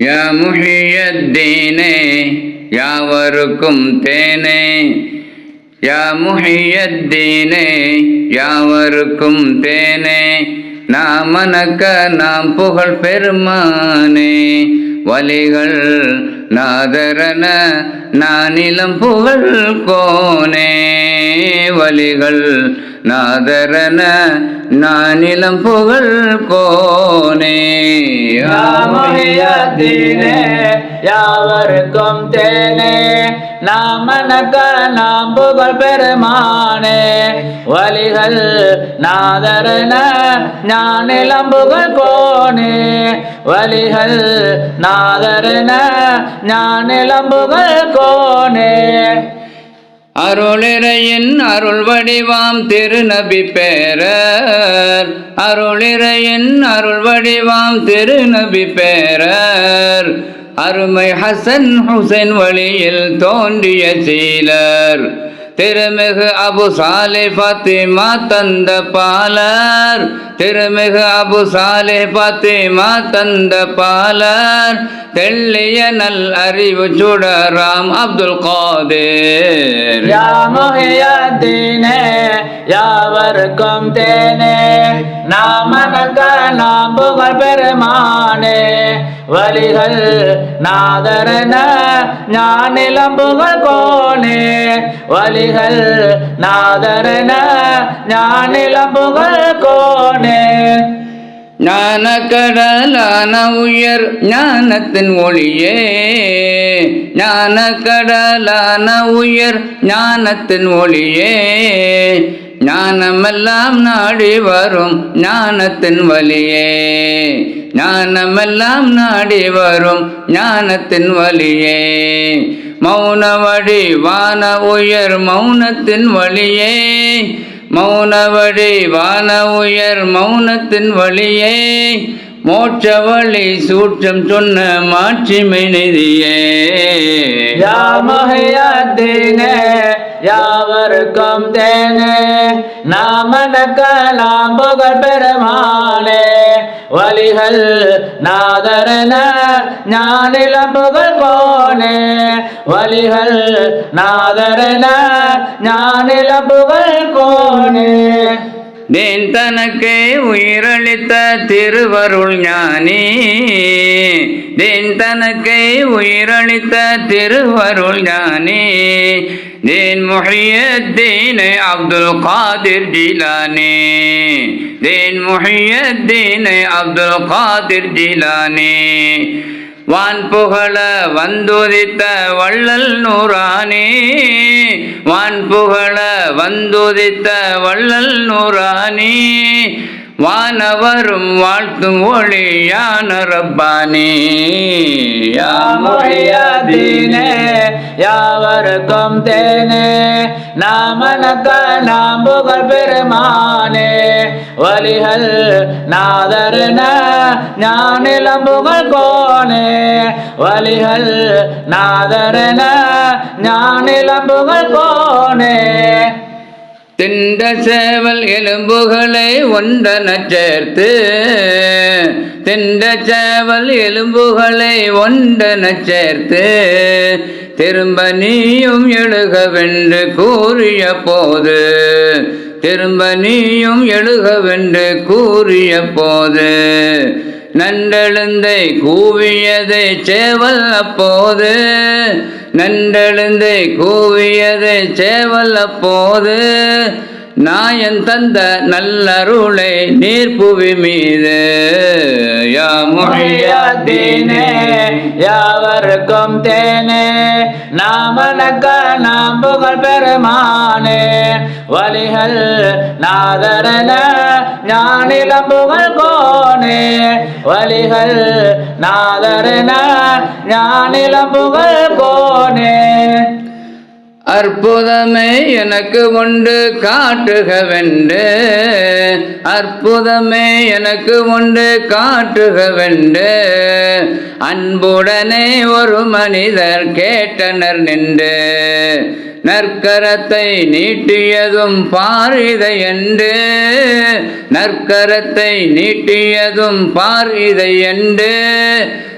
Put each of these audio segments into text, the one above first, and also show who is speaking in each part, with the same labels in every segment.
Speaker 1: யா முஹியத்தீனே யாவருக்கும் தேனே, யா முஹியத்தீனே யாவருக்கும் தேனே, நாமனக்க நாம் புகழ் பெருமானே. வலிகள் நாதரன நானிலம் புகழ் கோனே, வலிகள் நாதரன நானிலம் புகழ் கோனே.
Speaker 2: யா முஹியத்தீனே யாவருக்கும் தேனே, நாமனக்க நாம் புகழ் பெருமானே. வலிகள் நாதரன ஞானிலம் புகழ் கோனே, வலிகள் நாதரன ஞானிலம் புகழ் கோனே.
Speaker 1: அருளிறையின் அருள் வடிவாம் திருநபி பேரர், அருளிறையின் அருள் வடிவாம் திருநபி பேரர், அருமை ஹசன் ஹுசைன் வழியில் தோன்றிய சீலர், திருமிகு அபு சாலே பாத்திமா தந்த பாலர், திருமிகு அபு சாலே பாத்திமா தந்த பாலர், தெள்ளிய நல் அறிவு சுடராம் அப்துல் காதிர்.
Speaker 2: யா முஹியத்தீனே யாவருக்கும் தேனே, நாமனக்க நாம் புகழ் பெருமானே. வலிகள் நாதரன ஞானிலம் புகழ் கோனே, வலிகள் நாதரன ஞானிலம் புகழ் கோனே.
Speaker 1: ஞானக்கடலான உயர் ஞானத்தின் ஒளியே, ஞானக்கடலான உயர் ஞானத்தின் ஒளியே, ஞானமெல்லாம் நாடி வரும் ஞானத்தின் வழியே, ஞானமெல்லாம் நாடி வரும் ஞானத்தின் வழியே, மௌன வடிவான உயர் மௌனத்தின் வழியே, மௌன வடிவான உயர் மௌனத்தின் வழியே, மோட்ச வழி சூற்றம் சொன்ன மாட்சிமை நிதியே.
Speaker 2: யா முஹியத்தீனே யாவருக்கும் தேனே, நாமனக்க நாம் புகழ் பெருமானே. வலிகள் நாதரன ஞானிலம் புகழ் கோனே, வலிகள் நாதரன ஞானிலம் புகழ் கோனே.
Speaker 1: தேன் தனக்கே உயிரளித்த திருவருள் ஞானி, தேன் தனக்கே உயிரளித்த திருவருள் ஞானி, தேன் முஹியத்தீன் அப்துல் காதிர் ஜிலானி, தேன் முஹியத்தீன் அப்துல் காதிர் ஜிலானி, வான் புகழ வந்துதித்த வள்ளல் நூரானி, வான் புகழ வந்துதித்த வள்ளல் நூரானி, வானவரும் வாழ்த்தும் ஒளியான ரப்பானி.
Speaker 2: யா முஹியத்தீனே யாவருக்கும் தேனே, நாமனக்க நாம் புகழ் பெருமானே. வலிகள் நாதரன ஞானிலம் புகழ் கோனே, வலிகள் நாதரன ஞானிலம் புகழ் கோனே.
Speaker 1: திண்ட சேவல் எலும்புகளை ஒன்றன சேர்த்து, திண்ட சேவல் எலும்புகளை ஒன்றன சேர்த்து, திரும்ப நீயும் எழுகவென்று கூறிய போது, திரும்ப நீயும் எழுகவென்று கூறிய போது, நன்றெழுந்தை கூவியதை சேவல் அப்போது, நன்றெழுந்தை கூவியதை சேவல் அப்போது, நாயன் தந்த நல்லருளை நீர்ப்புவி மீது. யா
Speaker 2: முஹியத்தீனே யாவருக்கும் தேனே, நாமனக்க நாம் புகழ் பெருமானே. வலிகள் நாதரன ஞானிலம் புகழ் கோனே, வலிகள் நாதரன ஞானிலம் புகழ் கோனே.
Speaker 1: அற்புதமே எனக்கு உண்டு காட்டுகவென்று, அற்புதமே எனக்கு உண்டு காட்டுகவென்று, அன்புடனே ஒரு மனிதர் கேட்டனர் நின்று, நற்கரத்தை நீட்டியதும் பாரிதை என்று, நற்கரத்தை நீட்டியதும் பாரிதை என்று,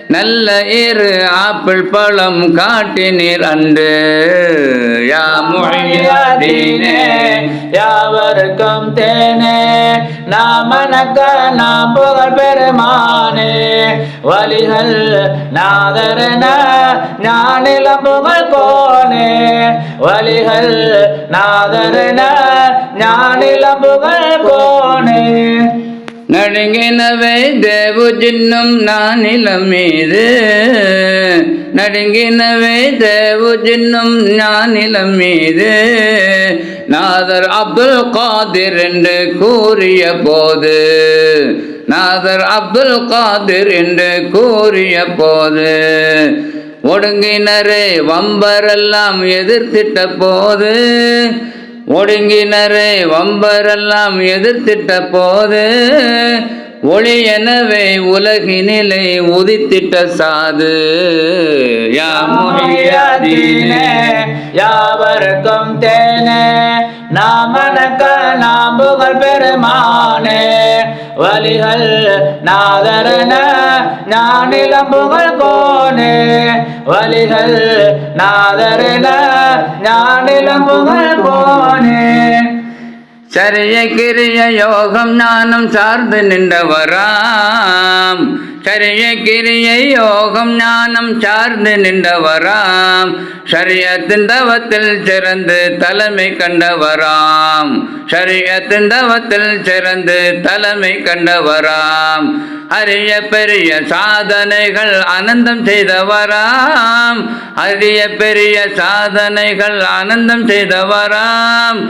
Speaker 1: நல்ல இரு ஆப்பிள் பழம் காட்டினீர் அன்று யா முஹியத்தீனே
Speaker 2: யாவருக்கும் தேனே நாமனக்க நாம் புகழ் பெருமானே வலிகள் நாதரன ஞானிலம் புகழ் கோனே வலிகள் நாதரன ஞானிலம் புகழ் கோனே
Speaker 1: நடுங்கினவை தேவு ஜின்னும் நானிலம் மீது நடுங்கினவை தேவு ஜின்னும் நானிலம் மீது நாதர் அப்துல் காதிர் என்று கூறிய போது நாதர் அப்துல் காதிர் என்று கூறிய போது ஒடுங்கினரே வம்பரெல்லாம் எதிர்த்திட்ட போது ஒடுங்கினரே வம்பரெல்லாம் எதிர்த்திட்ட போது ஒளி எனவே உலகினிலை உதித்திட்ட சாது யா முஹியத்தீனே
Speaker 2: யாவருக்கும் தேனே நாமனக்க நாம் புகழ் பெருமானே வலிகள் நாதரன ஞானிலம் புகழ் கோனே வலிகள் நாதரன ஞானிலம் புகழ் கோனே
Speaker 1: சரிய கிரிய யோகம் ஞானம் சார்ந்து நின்றவராம் சரிய கிரிய யோகம் ஞானம் சார்ந்து நின்றவராம் ஷரியத்தின் தவத்தில் சிறந்து தலைமை கண்டவராம் ஷரியத்தின் தவத்தில் சிறந்து தலைமை கண்டவராம் அரிய பெரிய சாதனைகள் ஆனந்தம் செய்தவராம் அரிய பெரிய சாதனைகள் ஆனந்தம் செய்தவராம்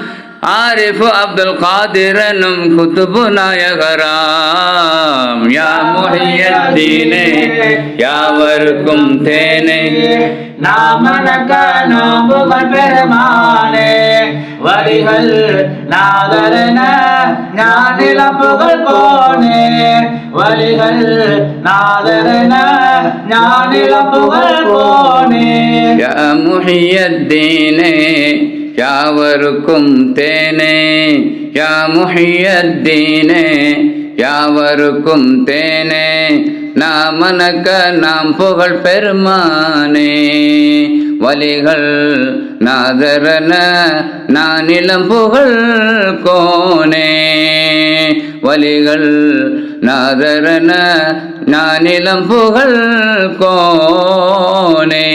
Speaker 1: ஆரிஃபு அப்துல் காதிரனும் குத்துபு நாயகராம் யா முஹியத்தீனே யாவருக்கும் தேனே
Speaker 2: நாமனக்க நாம் புகழ் பெருமானே வலிகள் நாதரன ஞானிலம் புகழ் கோனே வலிகள் நாதரன ஞானிலம் புகழ் கோனே
Speaker 1: யா முஹியத்தீனே யாவருக்கும் தேனே யா முஹியத்தீனே யாவருக்கும் தேனே நாமனக்க நாம் புகழ் பெருமானே வலிகள் நாதரன நானிலம் புகழ் கோனே வலிகள் நாதரன நானிலம் புகழ் கோனே